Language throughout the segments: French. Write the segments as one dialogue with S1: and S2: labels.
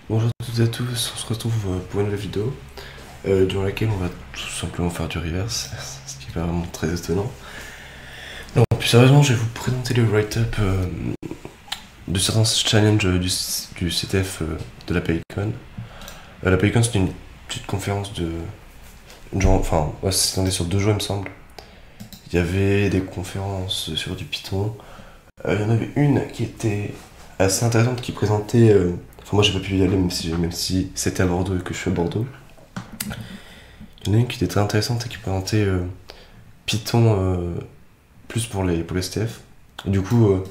S1: Bonjour à toutes et à tous, on se retrouve pour une nouvelle vidéo durant laquelle on va tout simplement faire du reverse, ce qui est vraiment très étonnant. Non, plus sérieusement, je vais vous présenter le write-up de certains challenges du CTF de la PayCon. La PayCon, c'est une petite conférence de genre, enfin, ouais, c'était sur 2 jours, il me semble. Il y avait des conférences sur du Python. Il y en avait une qui était assez intéressante, qui présentait. Enfin, moi, j'ai pas pu y aller, même si c'était à Bordeaux et que je suis à Bordeaux. Il y en a une qui était très intéressante et qui présentait Python plus pour les STF. Et du coup,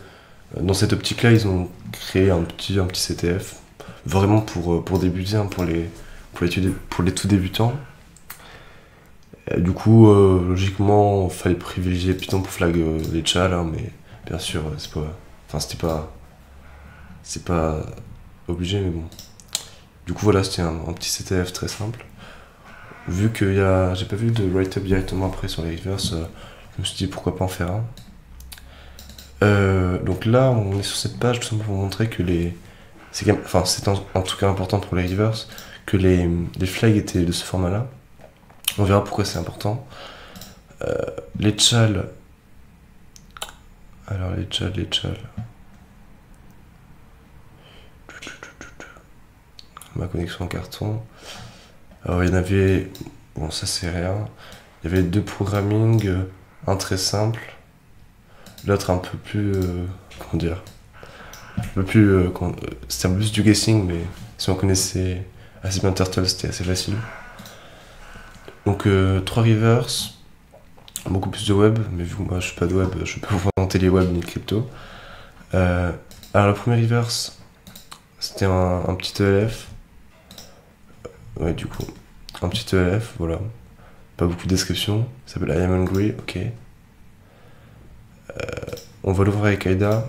S1: dans cette optique-là, ils ont créé un petit CTF, vraiment pour débuter, hein, pour les tout débutants. Et du coup, logiquement, il fallait privilégier Python pour flag les chals, hein, mais bien sûr, c'est pas. Enfin, c'est pas obligé, mais bon. Du coup, voilà, c'était un petit CTF très simple. Vu que j'ai pas vu de write-up directement après sur les reverse, je me suis dit pourquoi pas en faire un. Donc là, on est sur cette page tout simplement pour montrer que enfin, c'est en tout cas important pour les reverse que les flags étaient de ce format-là. On verra pourquoi c'est important. Les chals. Alors, les chals. Ma connexion en carton. Alors, il y en avait. Bon, ça c'est rien. Il y avait 2 programming, un très simple, l'autre un peu plus. Comment dire, un peu plus. C'était un peu plus du guessing, mais si on connaissait assez bien Turtle, c'était assez facile. Donc 3 reverse, beaucoup plus de web, mais vu que moi je suis pas de web, je peux vous présenter les web ni le crypto. Alors le premier reverse, c'était un petit ELF. Ouais, du coup, un petit ELF, voilà. Pas beaucoup de description. Ça s'appelle I am hungry, ok. On va l'ouvrir avec AIDA.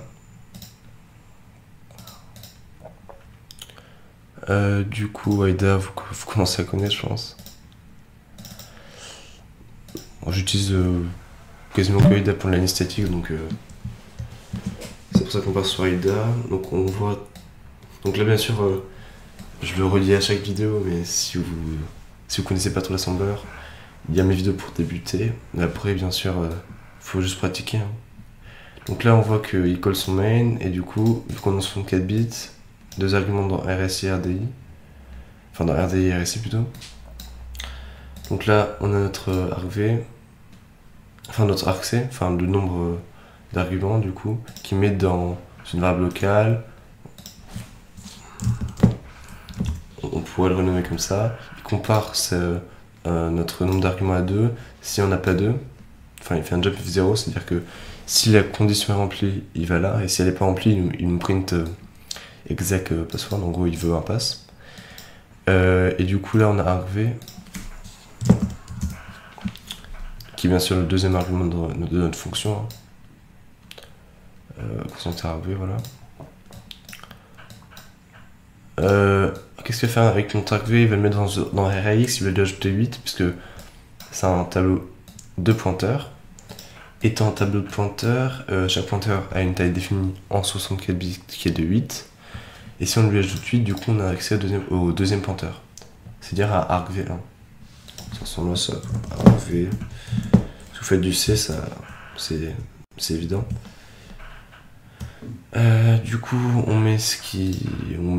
S1: Du coup, AIDA, vous commencez à connaître, je pense. Bon, j'utilise quasiment que AIDA pour l'analyse statique, donc c'est pour ça qu'on passe sur AIDA. Donc on voit. Donc là, bien sûr, je le redis à chaque vidéo, mais si vous connaissez pas trop l'assembleur, il y a mes vidéos pour débuter. Mais après, bien sûr, faut juste pratiquer, hein. Donc là, on voit qu'il colle son main, et du coup, vu qu'on est en 64 bits, 2 arguments dans RSI et RDI. Enfin, dans RDI et RSI plutôt. Donc là, on a notre argv, enfin notre argc, enfin le nombre d'arguments du coup, qui met dans une variable locale. On pourrait le renommer comme ça. Il compare notre nombre d'arguments à 2. Si on n'a pas 2, enfin il fait un jump of 0, c'est-à-dire que si la condition est remplie, il va là, et si elle n'est pas remplie, il nous print exec password, en gros il veut un pass. Et du coup là on a argv, qui est bien sûr le deuxième argument de notre fonction, hein. Concentré argv, voilà. Qu'est-ce qu'il va faire avec notre argv? Il va le mettre dans RAX, il va lui ajouter 8, puisque c'est un tableau de pointeurs. Étant un tableau de pointeurs, chaque pointeur a une taille définie en 64 bits qui est de 8. Et si on lui ajoute 8, du coup on a accès au deuxième pointeur, c'est-à-dire à argv1. Ça ressemble à ça, argv. Si vous faites du C, c'est évident. Du coup, on met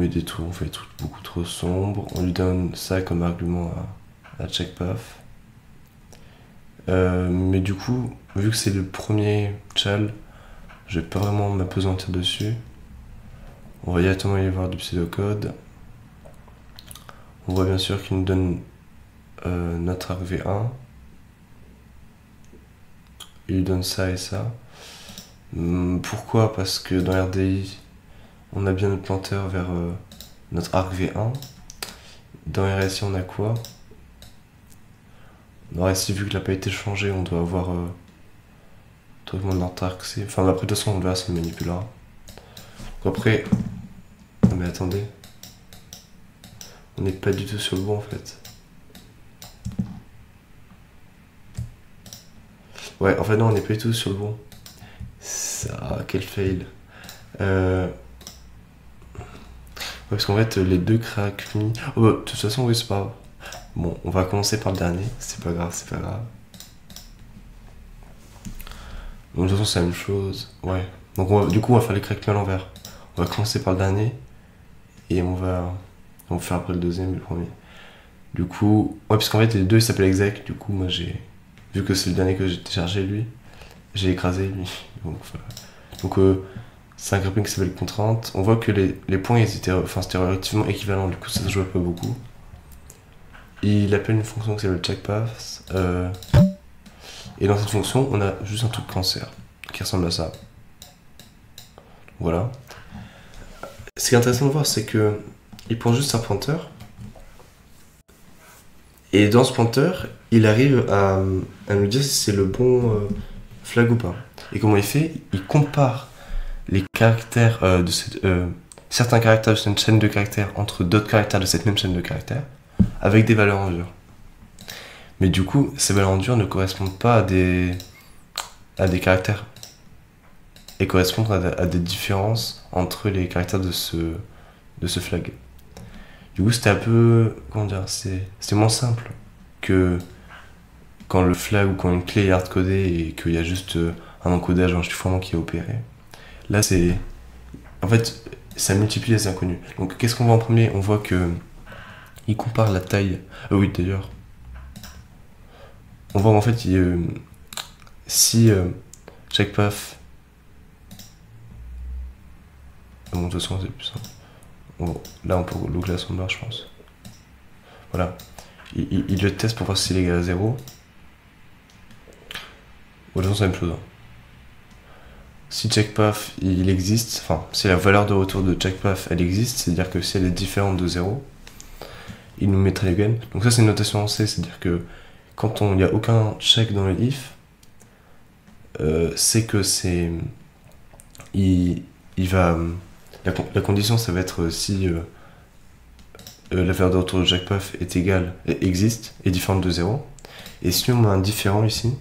S1: des trucs, on fait des trucs beaucoup trop sombres. On lui donne ça comme argument à checkpath. Mais du coup, vu que c'est le premier chal, je vais pas vraiment m'apesantir dessus. On va directement aller voir du pseudocode. On voit bien sûr qu'il nous donne notre argv1. Il lui donne ça et ça. Pourquoi? Parce que dans RDI, on a bien notre pointeur vers notre argv1. Dans RSI, on a quoi? Dans RSI, vu que n'a pas été changé, on doit avoir truc de notre argc. Enfin, après, de toute façon, on verra, c'est le manipulera. Donc après. Non, mais attendez. On n'est pas du tout sur le bon en fait. Ouais, en fait, non, on n'est pas du tout sur le bon. Ça, quel fail. parce qu'en fait, les deux cracks mis. Oh, bah, de toute façon, oui, c'est pas grave. Bon, on va commencer par le dernier. C'est pas grave, c'est pas grave. Donc, de toute façon, c'est la même chose. Ouais. Donc, du coup, on va faire les cracks mis à l'envers. On va commencer par le dernier. Et on va faire après le deuxième et le premier. Du coup, ouais, parce qu'en fait, les deux ils s'appellent exec. Du coup, moi, vu que c'est le dernier que j'ai téléchargé, lui, j'ai écrasé lui. Donc, voilà. Donc, c'est un grappling qui s'appelle contrainte. On voit que les points, c'était relativement équivalent. Du coup, ça se joue pas beaucoup. Il appelle une fonction qui s'appelle checkpath. Et dans cette fonction, on a juste un truc cancer qui ressemble à ça. Voilà. Ce qui est intéressant de voir, c'est que il prend juste un pointeur. Et dans ce pointeur, il arrive à nous dire si c'est le bon flag ou pas. Et comment il fait? Il compare les caractères certains caractères de cette chaîne de caractères entre d'autres caractères de cette même chaîne de caractères avec des valeurs en dur. Mais du coup, ces valeurs en dur ne correspondent pas à des caractères. Et correspondent à des différences entre les caractères de ce flag. Du coup, c'était un peu. Comment dire? C'est moins simple que quand le flag ou quand une clé est hard-codée et qu'il y a juste un encodage en chiffrement qui est opéré. Là, c'est. En fait, ça multiplie les inconnus. Donc, qu'est-ce qu'on voit en premier? On voit que. Il compare la taille. Oui, d'ailleurs. On voit en fait, si checkpath. Bon, de toute façon, c'est plus simple. Bon, là, on peut look la soundbar, je pense. Voilà. Il le teste pour voir s'il est égal à 0. Bon, de toute façon, c'est la même chose. Si checkpath il existe, enfin, si la valeur de retour de checkpath elle existe, c'est-à-dire que si elle est différente de 0, il nous met try-again. Donc ça c'est une notation en C, c'est-à-dire que quand il n'y a aucun check dans le if, c'est que c'est. Il va. La condition ça va être si la valeur de retour de checkpath est égale, existe, est différente de 0. Et si on a un différent ici,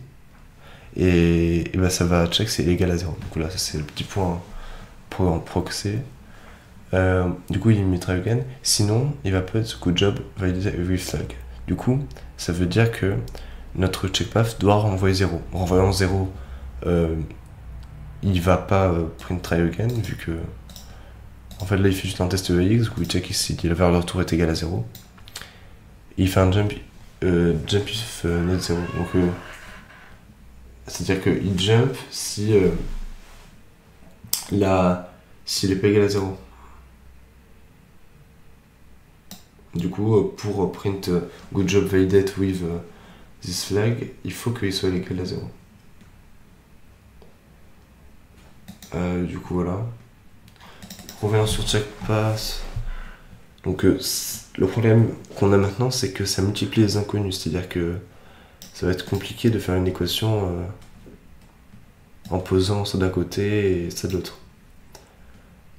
S1: et ben ça va check c'est égal à 0. Donc là ça c'est le petit point pour en proxy. Du coup il met try again. Sinon il va put good job validate every flag. Du coup ça veut dire que notre checkpath doit renvoyer 0. En renvoyant 0, il va pas print try again vu que en fait là il fait juste un test EAX où il check si la valeur de retour est égale à 0. Et il fait un jump if not 0. Donc c'est-à-dire qu'il jump si s'il est pas égal à 0. Du coup, pour print good job validate with this flag, il faut qu'il soit égal à 0. Du coup, voilà. Revenons sur checkpath. Donc, le problème qu'on a maintenant, c'est que ça multiplie les inconnus. C'est-à-dire que ça va être compliqué de faire une équation en posant ça d'un côté et ça de l'autre.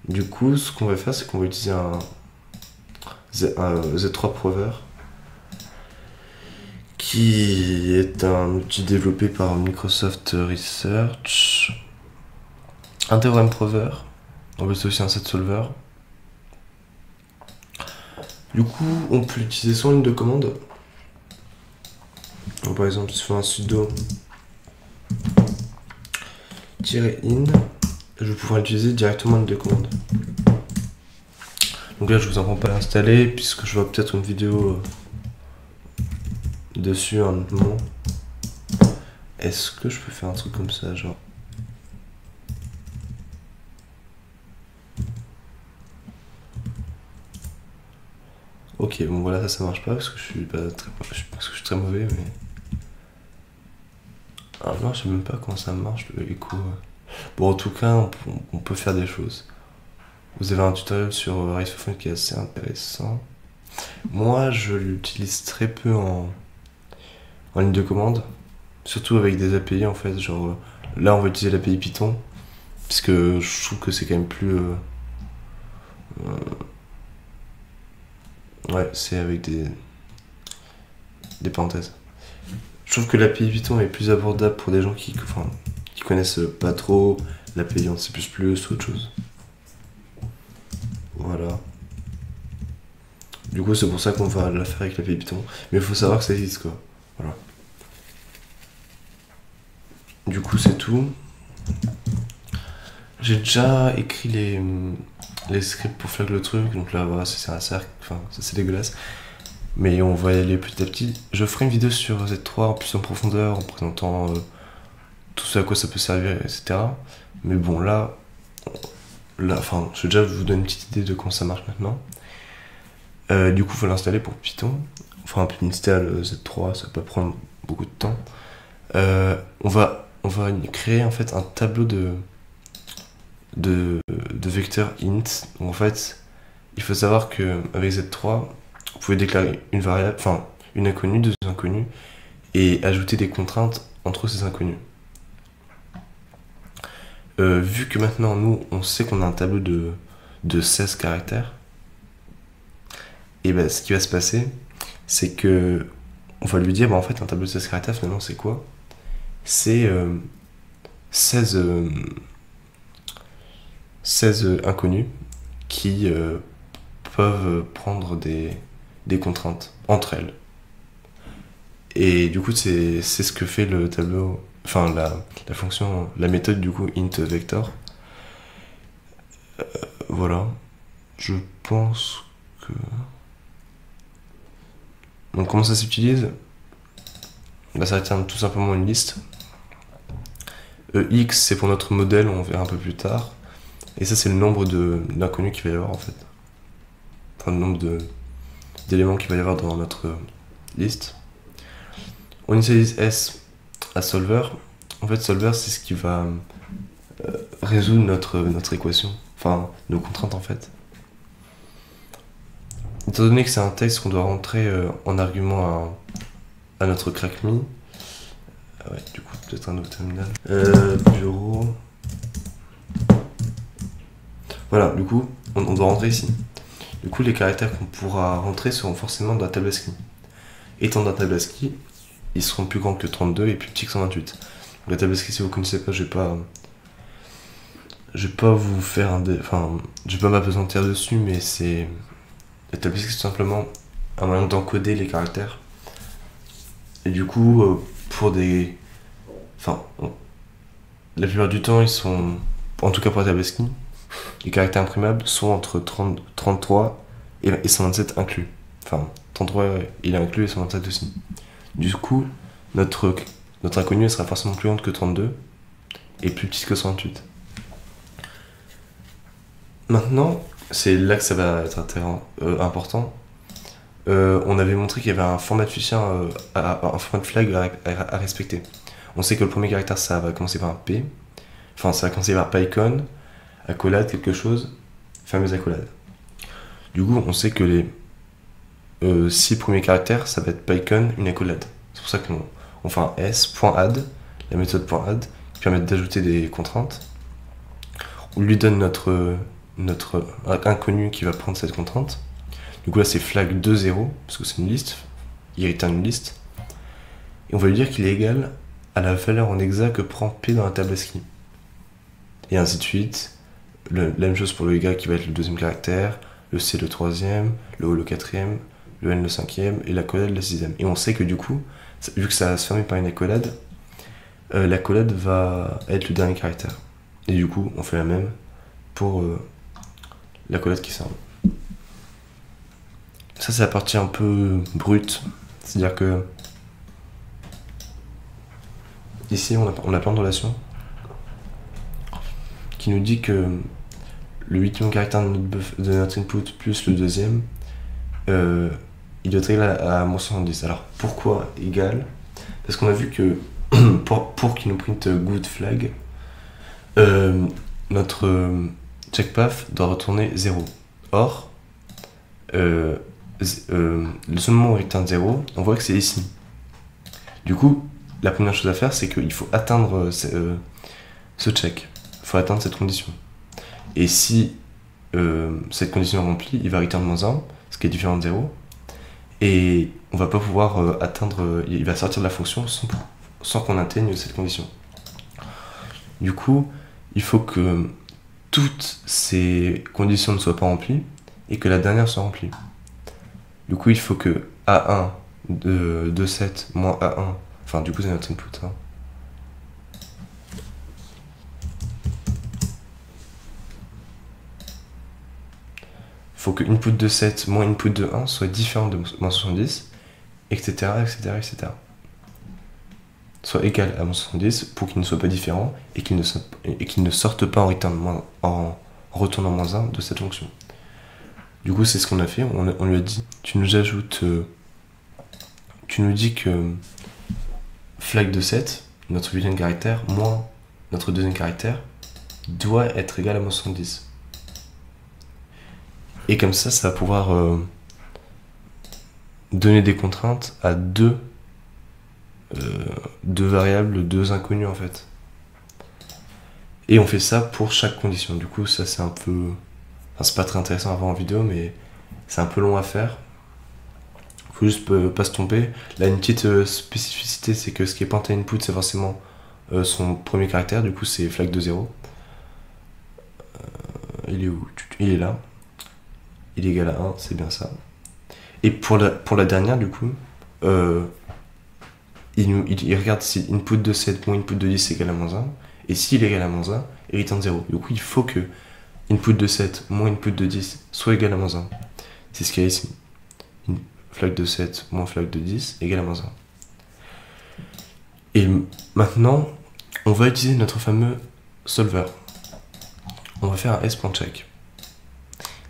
S1: Du coup, ce qu'on va faire, c'est qu'on va utiliser un Z3 Prover qui est un outil développé par Microsoft Research. Un théorème Prover, on peut aussi un set solver. Du coup, on peut l'utiliser sans ligne de commande. Donc, par exemple, si je fais un sudo -in, je vais pouvoir l'utiliser directement en ligne de commande. Donc là, je vous apprends pas à l'installer puisque je vois peut-être une vidéo dessus un moment. Est-ce que je peux faire un truc comme ça, genre? Ok, bon voilà, ça marche pas parce que je suis pas très, parce que je suis très mauvais, mais. Ah non, je sais même pas comment ça marche le écho. Bon, en tout cas, on peut faire des choses. Vous avez un tutoriel sur Ricephone qui est assez intéressant. Moi, je l'utilise très peu en ligne de commande, surtout avec des API en fait. Genre là, on va utiliser l'API Python, puisque je trouve que c'est quand même plus. Ouais, c'est avec des parenthèses. Je trouve que l'API Python est plus abordable pour des gens qui connaissent pas trop l'API en C++ ou autre chose. Voilà. Du coup, c'est pour ça qu'on va la faire avec la vieille Python. Mais il faut savoir que ça existe, quoi. Voilà. Du coup, c'est tout. J'ai déjà écrit les scripts pour flag le truc. Donc là, voilà, c'est un cercle. Enfin, c'est dégueulasse. Mais on va y aller petit à petit. Je ferai une vidéo sur Z3 en plus en profondeur, en présentant tout ce à quoi ça peut servir, etc. Mais bon, là, enfin, je vais déjà vous donner une petite idée de comment ça marche maintenant. Du coup, il faut l'installer pour Python. Enfin, un petit install Z3, ça peut prendre beaucoup de temps. On va créer en fait un tableau de vecteurs int. Donc en fait, il faut savoir que avec Z3, vous pouvez déclarer une variable, enfin une inconnue, deux inconnues, et ajouter des contraintes entre ces inconnus. Vu que maintenant nous on sait qu'on a un tableau de 16 caractères, et ben ce qui va se passer, c'est que on va lui dire en fait un tableau de 16 caractères finalement c'est quoi? C'est 16 inconnus qui peuvent prendre des contraintes entre elles. Et du coup, c'est ce que fait le tableau, enfin la fonction, la méthode du coup int vector. Voilà. Je pense que. Donc, comment ça s'utilise? Bah, ça retient tout simplement une liste. X, c'est pour notre modèle, on verra un peu plus tard. Et ça, c'est le nombre d'inconnus qu'il va y avoir en fait. Enfin, le nombre d'éléments qu'il va y avoir dans notre liste. On utilise S à solver. En fait, solver, c'est ce qui va résoudre notre équation. Enfin, nos contraintes en fait. Étant donné que c'est un texte qu'on doit rentrer en argument à notre crackme. Ouais, du coup, peut-être un nouveau terminal. Bureau. Voilà, du coup, on doit rentrer ici. Du coup, les caractères qu'on pourra rentrer seront forcément dans la table ASCII. Étant dans la table ASCII, ils seront plus grands que 32 et plus petits que 128. Donc, la table ASCII, si vous ne connaissez pas, je vais pas vous faire enfin, je vais pas m'apesantir dessus, mais c'est. La table ASCII, c'est tout simplement un moyen d'encoder les caractères. Et du coup, pour des. Enfin, la plupart du temps, ils sont. En tout cas pour la table ASCII, les caractères imprimables sont entre 33 et 127 inclus. Enfin, 33 il est inclus et 127 aussi. Du coup, notre inconnu sera forcément plus grande que 32 et plus petite que 128. Maintenant, c'est là que ça va être important. On avait montré qu'il y avait un format de fichier, un format de flag à respecter. On sait que le premier caractère, ça va commencer par un P. Enfin, ça va commencer par PyCon, accolade, quelque chose, fameuse accolade. Du coup, on sait que les 6 premiers caractères, ça va être PyCon, une accolade. C'est pour ça qu'on fait un s.add, la méthode .add, qui permet d'ajouter des contraintes. On lui donne notre inconnu qui va prendre cette contrainte. Du coup là c'est flag 2.0, parce que c'est une liste, il return une liste. Et on va lui dire qu'il est égal à la valeur en hexa que prend P dans la table ASCII. Et ainsi de suite. La même chose pour le Y qui va être le deuxième caractère, le C le troisième, le O le quatrième, le N le cinquième et l'accolade le sixième. Et on sait que du coup, vu que ça va se fermer par une accolade, l'accolade va être le dernier caractère. Et du coup, on fait la même pour l'accolade qui sort. Ça, c'est la partie un peu brute. C'est-à-dire que ici, on a plein de relations qui nous dit que le 8e caractère de notre input plus le deuxième, il doit être égal à moins 70. Alors, pourquoi égal? Parce qu'on a vu que pour qu'il nous print good flag, notre checkpath doit retourner 0. Or, le seul moment où il return 0, on voit que c'est ici. Du coup, la première chose à faire, c'est qu'il faut atteindre ce check. Il faut atteindre cette condition. Et si cette condition est remplie, il va return -1, ce qui est différent de 0. Et on va pas pouvoir atteindre, il va sortir de la fonction sans qu'on atteigne cette condition. Du coup, il faut que toutes ces conditions ne soient pas remplies et que la dernière soit remplie. Du coup, il faut que A1 de 7 moins A1, enfin du coup c'est notre input. Hein. Il faut que input de 7 moins input de 1 soit différent de moins 70, etc., etc., etc. Soit égal à moins 70 pour qu'il ne soit pas différent et qu'il ne sorte pas en retournant moins 1 de cette fonction. Du coup, c'est ce qu'on a fait. On lui a dit, tu nous ajoutes, tu nous dis que flag de 7, notre huitième caractère, moins notre deuxième caractère, doit être égal à moins 70. Et comme ça va pouvoir donner des contraintes à deux variables, deux inconnus en fait. Et on fait ça pour chaque condition. Du coup, ça c'est un peu... Enfin, c'est pas très intéressant à voir en vidéo, mais c'est un peu long à faire. Faut juste pas se tromper. Là, une petite spécificité, c'est que ce qui est pointé à input, c'est forcément son premier caractère. Du coup, c'est flag de 0. Il est où? Il est là. Il est égal à 1, c'est bien ça. Et pour la dernière, du coup, il regarde si input de 7 moins input de 10 est égal à moins 1. Et s'il est égal à moins 1, il return 0. Du coup, il faut que input de 7 moins input de 10 soit égal à moins 1. C'est ce qu'il y a ici. Flag de 7 moins flag de 10 égale à moins 1. Et maintenant, on va utiliser notre fameux solver. On va faire un s.check.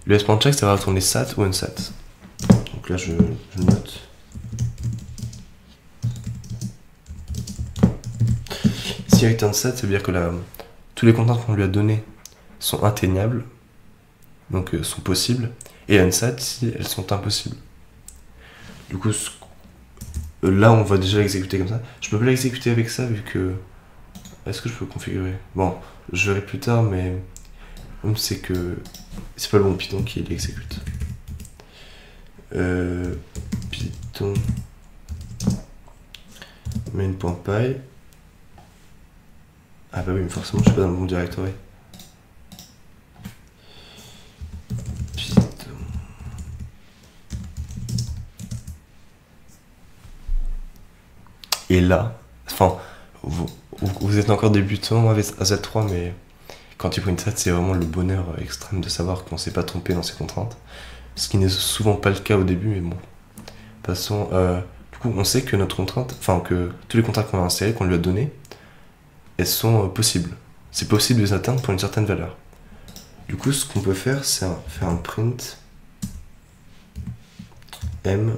S1: Le s.check, ça va retourner sat ou unsat. Donc là, je note. Si return sat, ça veut dire que tous les contraintes qu'on lui a données sont atteignables, donc sont possibles, et unsat si elles sont impossibles. Du coup, là, on va déjà l'exécuter comme ça. Je peux pas l'exécuter avec ça vu que... Est-ce que je peux configurer? Bon, je verrai plus tard, mais... c'est que... C'est pas le bon Python qui l'exécute. Python... main.py. Ah bah oui, mais forcément, je suis pas dans le bon directory. Et là, enfin, vous êtes encore débutant avec AZ3, mais quand tu print ça, c'est vraiment le bonheur extrême de savoir qu'on s'est pas trompé dans ses contraintes. Ce qui n'est souvent pas le cas au début, mais bon. De toute façon, du coup, on sait que notre contrainte, enfin, que tous les contraintes qu'on a insérées, qu'on lui a données, elles sont possibles. C'est possible de les atteindre pour une certaine valeur. Du coup, ce qu'on peut faire, c'est faire un print m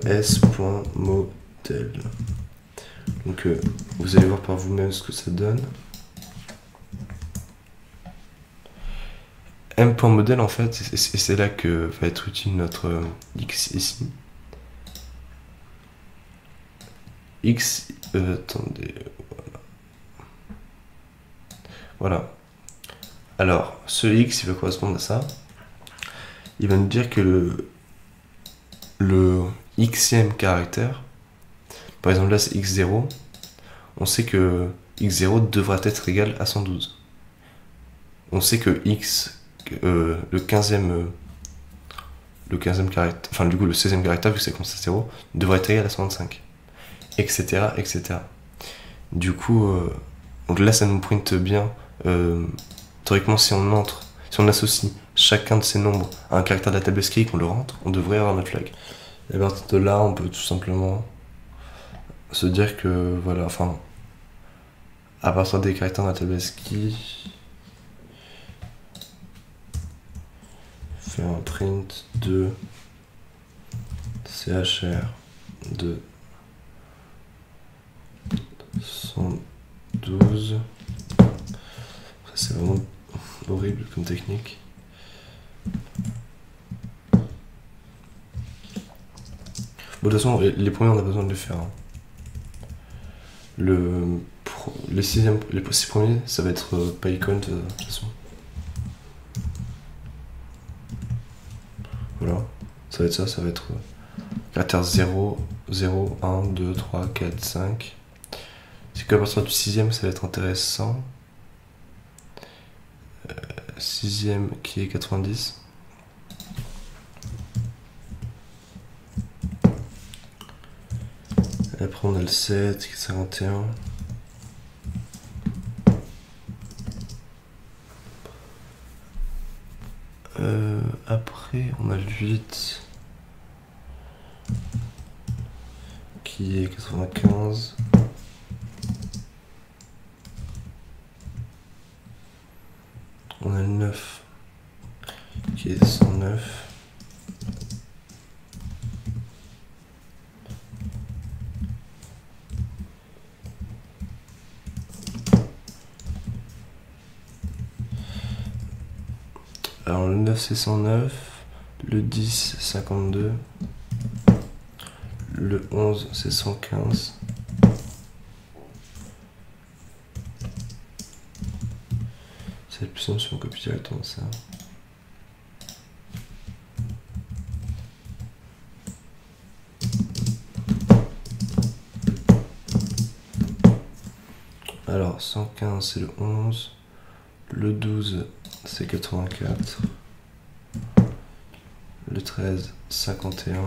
S1: s.model. Donc vous allez voir par vous-même ce que ça donne. M.model en fait, et c'est là que va être utile notre x ici. X, attendez, voilà. Alors, ce x, il va correspondre à ça. Il va nous dire que le xème caractère, par exemple là c'est x0, on sait que x0 devrait être égal à 112. On sait que le 15ème caractère, enfin du coup le 16ème caractère, vu que c'est comme ça 0, devrait être égal à 65, etc. etc. Du coup, donc là ça nous print bien, théoriquement si on associe chacun de ces nombres à un caractère de la table ASCII et qu'on le rentre, on devrait avoir notre flag. Et à partir de là, on peut tout simplement se dire que, voilà, enfin, à partir des caractères de la table ASCII, faire un print de CHR de 112. C'est vraiment horrible comme technique. Bon, de toute façon, les premiers, on a besoin de les faire. Hein. Les 6 premiers, ça va être PyCount de toute façon. Voilà, ça va être ça va être caractère 0, 0, 1, 2, 3, 4, 5. C'est qu'à partir du 6ème, ça va être intéressant. 6ème qui est 90. Après on a le 7 qui est 51. Après on a le 8 qui est 95. On a le 9 qui est 109. Alors le 9 c'est 109, le 10 c'est 52, le 11 c'est 115, c'est plus simple si on copie directement ça. Alors 115 c'est le 11, le 12 c'est 84, le 13 51,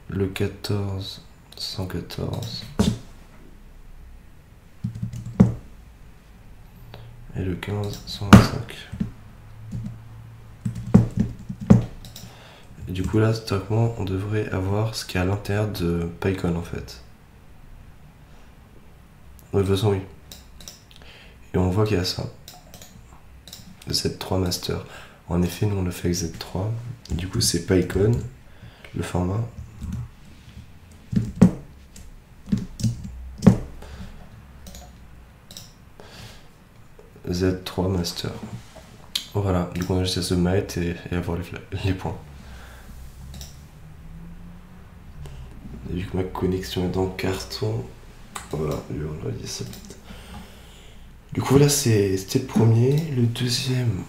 S1: le 14 114 et le 15 125. Et du coup là théoriquement on devrait avoir ce qu'il y a à l'intérieur de PyCon en fait. De toute façon oui. Et on voit qu'il y a ça. Le Z3 master. En effet, nous on le fait avec Z3. Du coup, c'est PyCon, le format. Z3 master. Voilà, du coup, on a juste à se mettre et avoir les points. Et vu que ma connexion est dans le carton, voilà, on a dit ça. Du coup, là, c'était le premier. Le deuxième,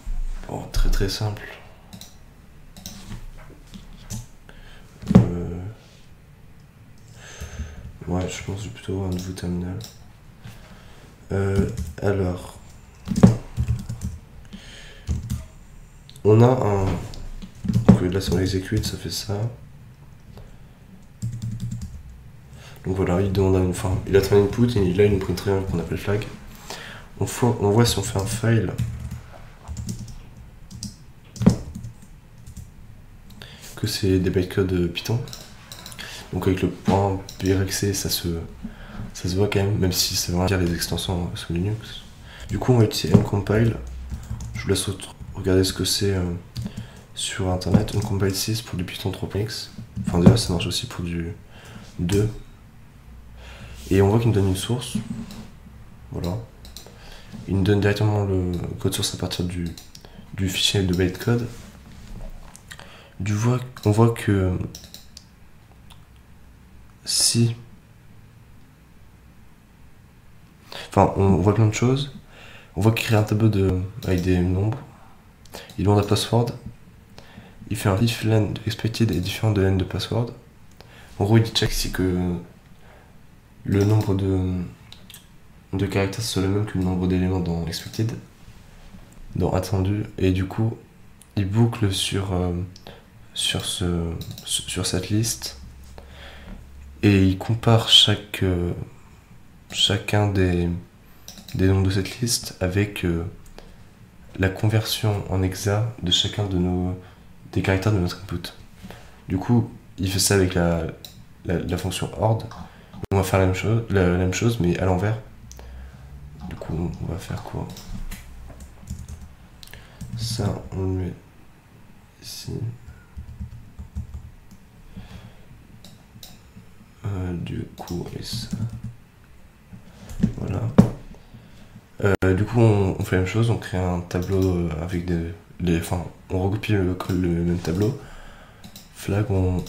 S1: bon, très très simple. Ouais, je pense que je vais plutôt avoir un nouveau terminal. Alors, on a un. Donc là, si on l'exécute, ça fait ça. Donc voilà, il demande une forme. Il a un input et il a une print triangle qu'on appelle flag. On voit si on fait un file que c'est des bytecodes Python. Donc avec le point brxc, ça se voit quand même si c'est vraiment dire les extensions sous Linux. Du coup, on va utiliser mcompile. Je vous laisse regarder ce que c'est sur internet. Mcompile 6 pour du Python 3.x. Enfin, déjà, ça marche aussi pour du 2. Et on voit qu'il me donne une source. Voilà. Il me donne directement le code source à partir du fichier de bytecode. On voit que si... Enfin, on voit plein de choses. On voit qu'il crée un tableau avec des nombres. Il demande un password. Il fait un if len de expected est différent de len de password. En gros, il check si que le nombre de caractères soit le même que le nombre d'éléments dans expected, dans attendu, et du coup, il boucle sur cette liste et il compare chacun des nombres de cette liste avec la conversion en hexa de chacun des caractères de notre input. Du coup, il fait ça avec la fonction ord. On va faire la même chose mais à l'envers. Du coup, on va faire quoi? Ça, on le met ici. Du coup, et ça. Voilà. Du coup, on fait la même chose, on crée un tableau avec on recopie le même tableau. Flag, on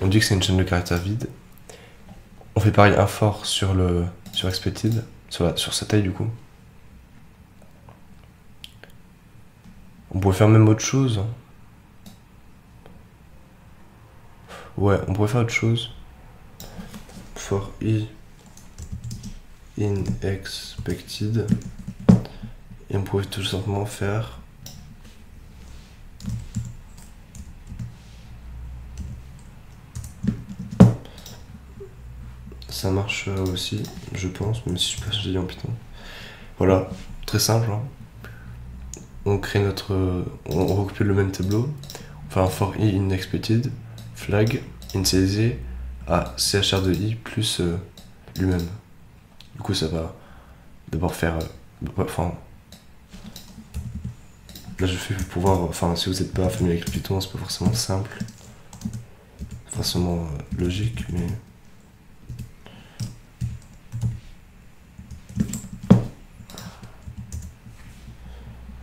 S1: dit que c'est une chaîne de caractères vide. On fait pareil un for sur expected, sur sa taille du coup. On pourrait faire même autre chose. Ouais, on pourrait faire autre chose. For i in expected. Et on pourrait tout simplement faire ça marche aussi, je pense, même si je suis pas spécialisé en Python. Voilà, très simple. Hein. On crée on recopie le même tableau. On fait un for i in expected, flag, initialisé à chr de i plus lui-même. Du coup, ça va d'abord faire. Enfin. Là, je fais pour voir. Enfin, si vous n'êtes pas familier avec le Python, c'est pas forcément simple. Forcément logique, mais.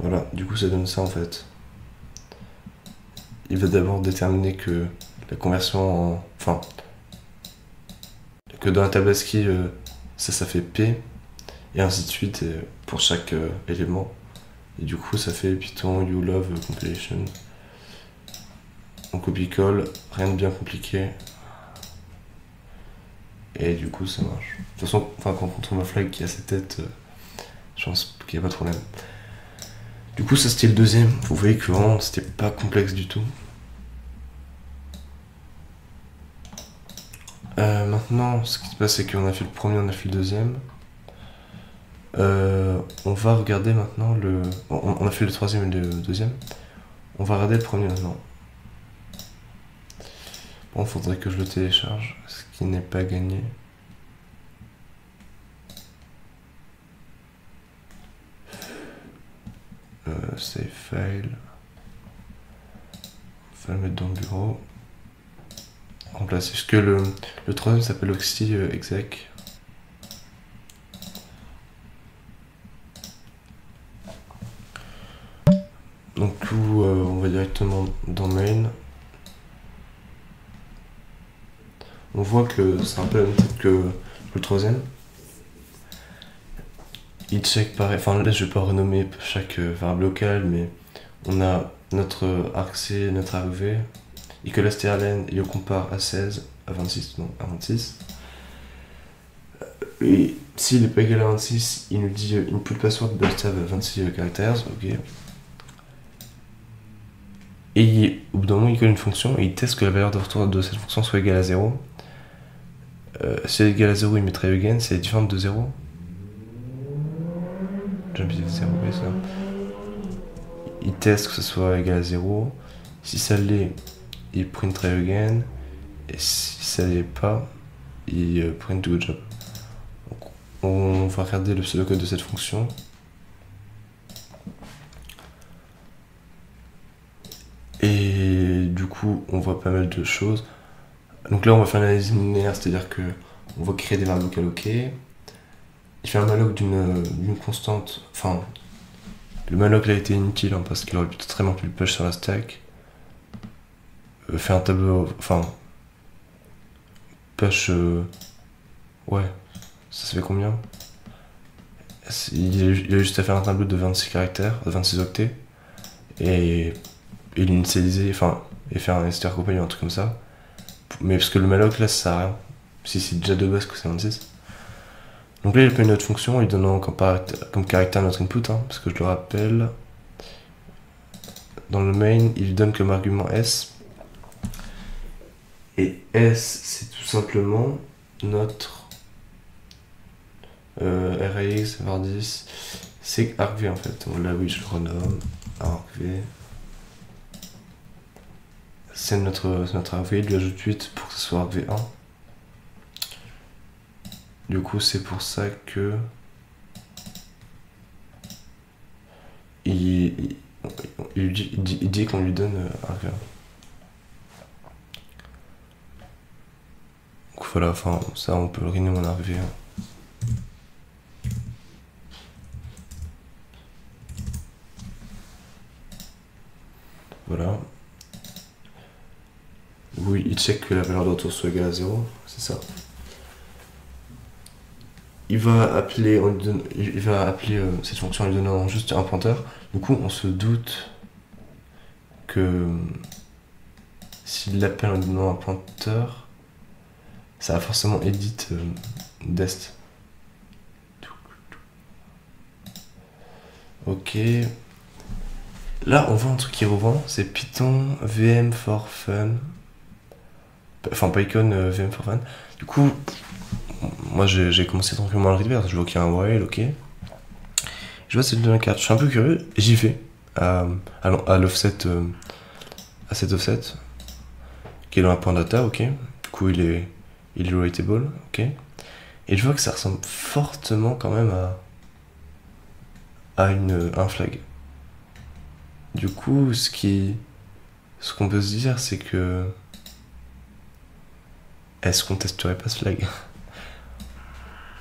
S1: Voilà, du coup, ça donne ça en fait. Il va d'abord déterminer que la conversion en. Enfin. Que dans la table ASCII, ça fait P, et ainsi de suite pour chaque élément. Et du coup, ça fait Python you love compilation. On copie-colle, rien de bien compliqué. Et du coup, ça marche. De toute façon, quand on trouve un flag qui a cette tête, je pense qu'il n'y a pas de problème. Du coup, ça c'était le deuxième. Vous voyez que vraiment, c'était pas complexe du tout. Maintenant, ce qui se passe, c'est qu'on a fait le premier, on a fait le deuxième. On va regarder maintenant le. On a fait le troisième et le deuxième. On va regarder le premier maintenant. Bon, faudrait que je le télécharge, ce qui n'est pas gagné. Save file. On va le mettre dans le bureau. Remplacer. Parce que le troisième s'appelle Oxy exec. Donc on va directement dans main. On voit que c'est un peu la même tête que le troisième. Il check pareil. Enfin là je vais pas renommer chaque variable locale, mais on a notre arc-C, notre arc-V. Il colle strlen, il le compare à 16, à 26, non, à 26. Et s'il n'est pas égal à 26, il nous dit input password must have 26 caractères, ok. Et au bout d'un moment, il colle une fonction et il teste que la valeur de retour de cette fonction soit égale à 0. Si elle est égale à 0, il met try again, si elle est différente de 0. Jump is 0, oui, ça. Il teste que ce soit égal à 0. Si ça l'est, il print try again. Et si ça l'est pas, il print do job. Donc, on va regarder le pseudocode de cette fonction. Et du coup, on voit pas mal de choses. Donc là, on va faire l'analyse linéaire, c'est-à-dire que on va créer des variables locales OK. Il fait un malloc d'une constante. Enfin, le malloc là a été inutile hein, parce qu'il aurait très bien pu le push sur la stack. Fait un tableau. Enfin. Push. Ouais. Ça se fait combien? Il a juste à faire un tableau de 26 caractères, de 26 octets. Et l'initialiser, enfin, et faire un str compagnie ou un truc comme ça. Mais parce que le malloc là ça sert à rien. Si c'est déjà de base que c'est 26. Donc là il appelle une autre fonction, il donne comme caractère notre input, hein, parce que je le rappelle. Dans le main, il donne comme argument s. Et s c'est tout simplement notre rax var 10. C'est argv en fait. Donc là oui je le renomme. Argv. C'est notre argv, il lui ajoute 8 pour que ce soit argv1. Du coup, c'est pour ça que il dit qu'on lui donne argv1. Donc voilà, enfin, ça on peut le renommer en argv1. Voilà. Oui, il check que la valeur de retour soit égale à 0, c'est ça. Il va appeler cette fonction en lui donnant juste un pointeur. Du coup, on se doute que s'il l'appelle en lui donnant un pointeur, ça va forcément edit dest. Ok. Là, on voit un truc qui revend, c'est Python VM for fun. Enfin, PyCon VM for fun. Du coup, moi j'ai commencé tranquillement à le reverse, je vois qu'il y a un while, ok. Je vois cette dernière carte, je suis un peu curieux, j'y vais à l'offset, à cet offset, qui est dans la point data, ok. Du coup il est writable, ok. Et je vois que ça ressemble fortement quand même à un flag. Du coup, ce qu'on peut se dire, c'est que est-ce qu'on testerait pas ce flag?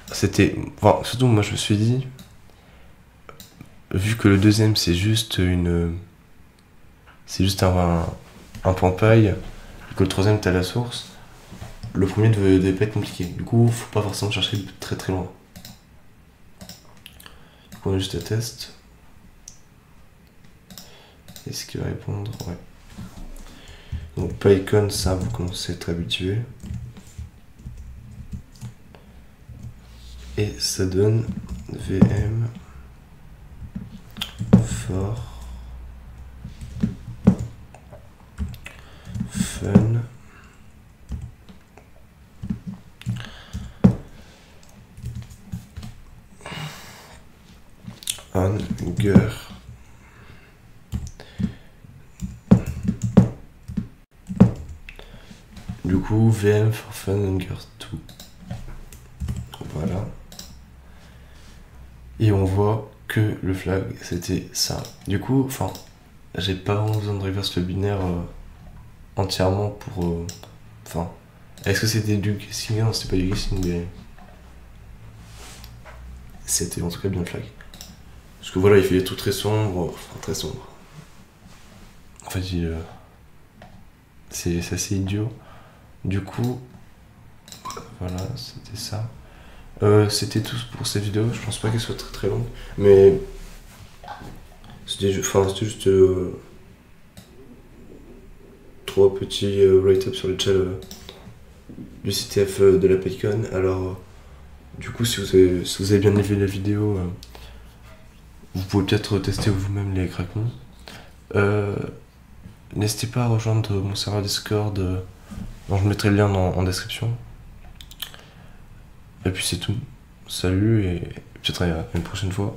S1: Enfin, surtout moi je me suis dit, vu que le deuxième c'est juste un point paille, et que le troisième t'as la source, le premier devait pas être compliqué. Du coup, faut pas forcément chercher très très loin. Du coup, on a juste à test. Est-ce qu'il va répondre? Ouais. Donc PyCon, ça vous commencez à être habitué. Et ça donne VM for fun Anger. Du coup, VM for fun Anger 2. Voilà. Et on voit que le flag c'était ça. Du coup, enfin, j'ai pas vraiment besoin de reverse le binaire entièrement pour. Enfin, est-ce que c'était du guessing? Non, c'était pas du guessing, mais. C'était en tout cas bien le flag. Parce que voilà, il fait des trucs très sombres. Enfin, très sombres. En fait, c'est assez idiot. Du coup, voilà, c'était ça. C'était tout pour cette vidéo. Je pense pas qu'elle soit très très longue, mais c'était juste 3 petits write-up sur le channel du CTF de la PyCon. Alors, du coup, si vous avez bien aimé la vidéo, vous pouvez peut-être tester vous-même les craquements. N'hésitez pas à rejoindre mon serveur Discord, dont je mettrai le lien en description. Et puis c'est tout. Salut et peut-être à une prochaine fois.